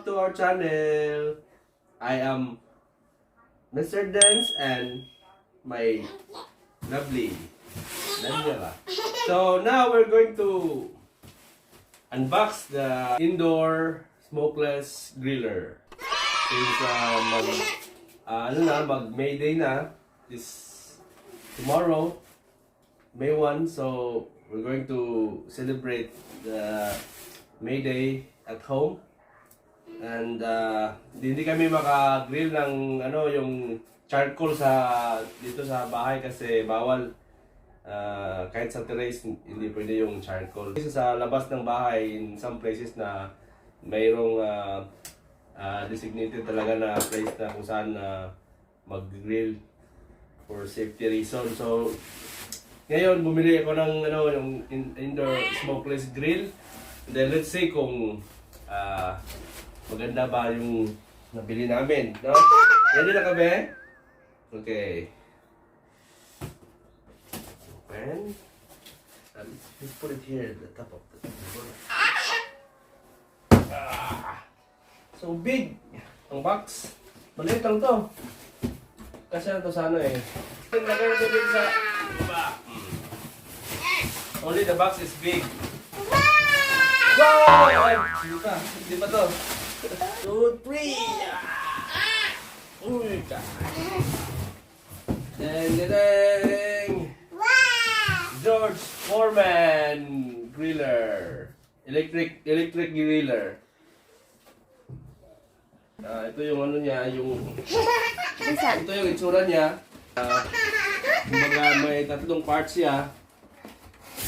to our channel. I am Mr. Dhens and my lovely Daniela. So now we're going to unbox the indoor smokeless griller. Since mag May Day na, this tomorrow, May 1, so we're going to celebrate the May Day at home. And hindi kami maka-grill ng yung charcoal dito sa bahay kasi bawal. Kahit sa terrace hindi pwede yung charcoal. Sa labas ng bahay, in some places na mayroong designated talaga na place na kung saan mag-grill for safety reason. So ngayon bumili ako ng yung indoor smokeless grill. Then let's see kung maganda ba yung nabili namin, no? Ready na kami? Okay. Open. Let's put it here at the top of the table. So big ang box. Maliit lang to. Kasi to sa eh. Lagay natin dito sa baba. Only the box is big. Wow! Hindi pa to. 2, 3. Uy, deng. George Foreman griller. Electric griller. Ito yung niya, ito yung itsura niya. Kumbaga may tatlong parts siya.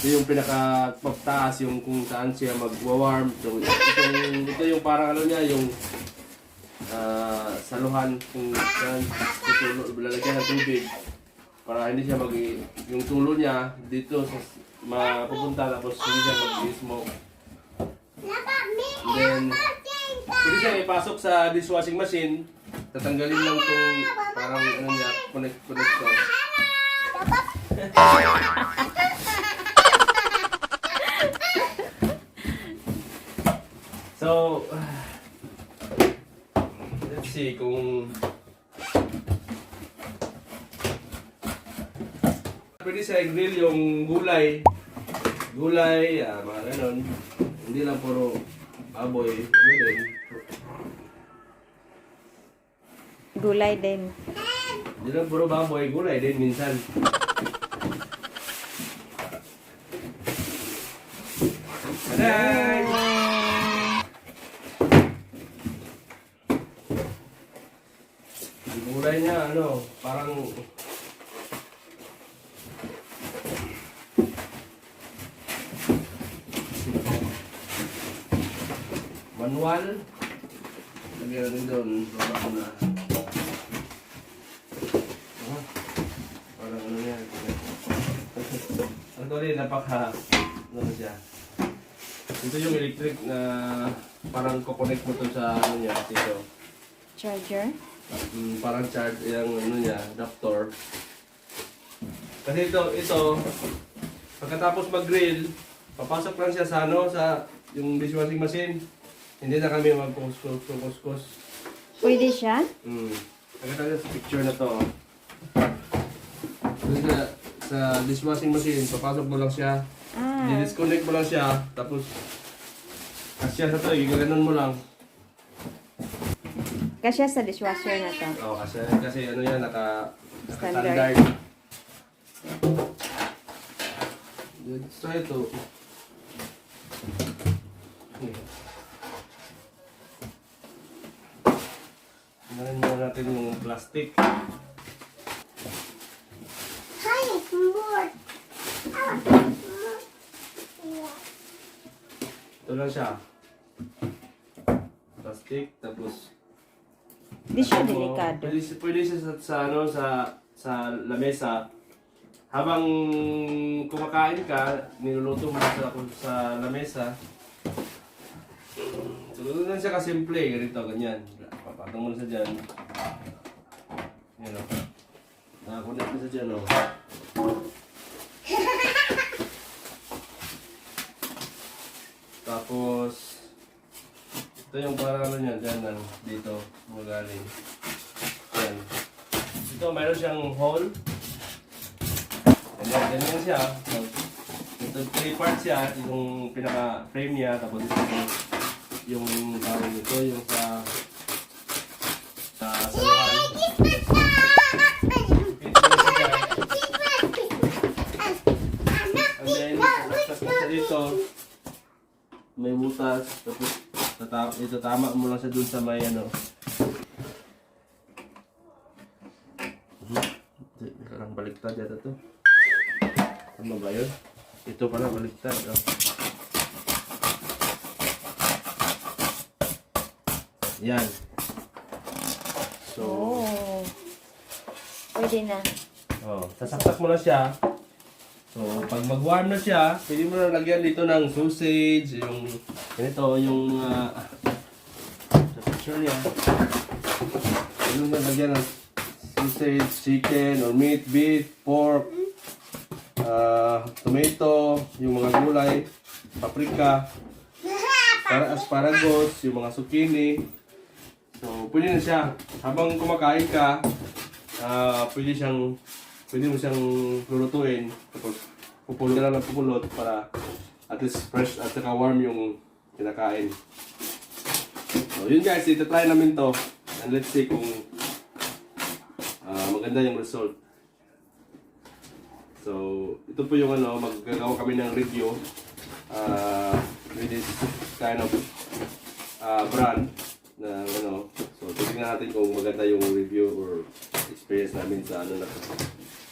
Ito yung pinaka-pagtaas, yung kung saan siya mag-warm. Ito yung parang yung saluhan kung saan lalagyan ng tubig. Para hindi siya yung tulo niya dito mapupunta tapos hindi siya mag-smoke. And then, pwede siya ipasok sa dishwashing machine. Tatanggalin lang itong parang niya, connector. So, let's see kung pwede sa grill yung gulay, mga ganon. Hindi lang puro baboy, din. Gulay din. Hindi lang puro baboy, gulay din minsan. Aday! Yung gulay niya, parang manual. Lagyan natin doon. Baba na. Parang yan. Actually, siya. Ito yung electric na parang kukonect mo to sa niya dito. Charger? Parang charge yung adapter. Kasi ito pagkatapos mag-grill, papasok lang siya sa yung dishwashing machine. Hindi na kami mag-kuskus. Pwede siya? Nakita niyo sa picture na to. Sa dishwashing machine, papasok mo lang siya. I-disconnect mo lang siya. Tapos, kasya sa to, gaganon mo lang. Kasya sa dishwasher na to? Oo, kasi yan, Standard. Let's try ito. Tingnan muna natin yung plastic. Ito lang siya. Plastic, tapos Di siya delikado. Pwede siya sa lamesa. Habang kumakain ka, niluluto mo sa lamesa. So, doon lang siya kasimple, ganyan. Papatong mo na siya dyan. Yan o. Nakakonect na siya dyan o. Tapos, Ito yung parang ano niya, dyan lang, dito, magaling. Yan. Ito, mayroon siyang hole. Ganyan siya. Ito, 3 parts siya, yung pinaka-frame niya, tapos ito yung parang ito, yung sa saluhan. And then, sa dito, may butas, tapos ito tama mo lang siya dun sa may ano. Parang baliktad yata to. Tama ba yun? Ito pala baliktad. Oh. Yan. So, Oh. Pwede na. sasaksak mo na siya. So, pag mag-warm na siya, pwede mo na lagyan dito ng sausage, yung ganito, yung sa picture niya. Pwede mo na lagyan ng sausage, chicken, or meat, beef, pork, tomato, yung mga gulay, paprika, asparagus, yung mga zucchini. So, pwede na siya. Habang kumakain ka, pwede mo siyang lulutuin. Tapos, pupulot ka lang ng pupulot para at least fresh at saka warm yung kinakain. So, yun guys, ita-try namin to. And let's see kung maganda yung result. So, ito po yung ano, maggagawa kami ng review with this kind of brand na ano. So, titignan natin kung maganda yung review or experience namin sa ano na to.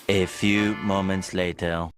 A few moments later.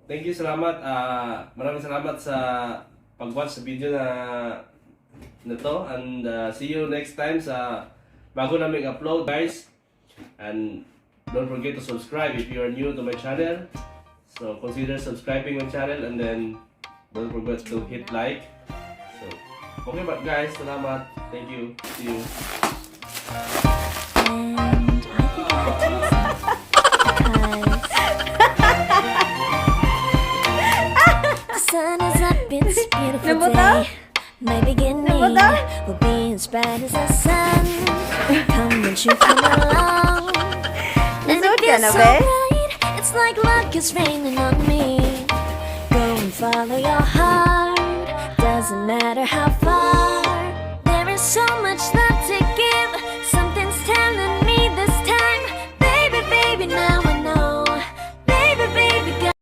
Thank you, salamat. Maraming salamat sa pag-watch sa video na to. And see you next time sa bago namin upload, guys. And don't forget to subscribe if you are new to my channel. So consider subscribing my channel and then don't forget to hit like. So okay ba guys, salamat. Thank you. See you. And I think I have to listen. The sun is up, it's a beautiful day. My beginning will be as bright as the sun. Come when you come along. And it feels so bright, it's like luck is raining on me. Go and follow your heart, doesn't matter how far. There is so much love to give, something's telling me this time. Baby, baby, now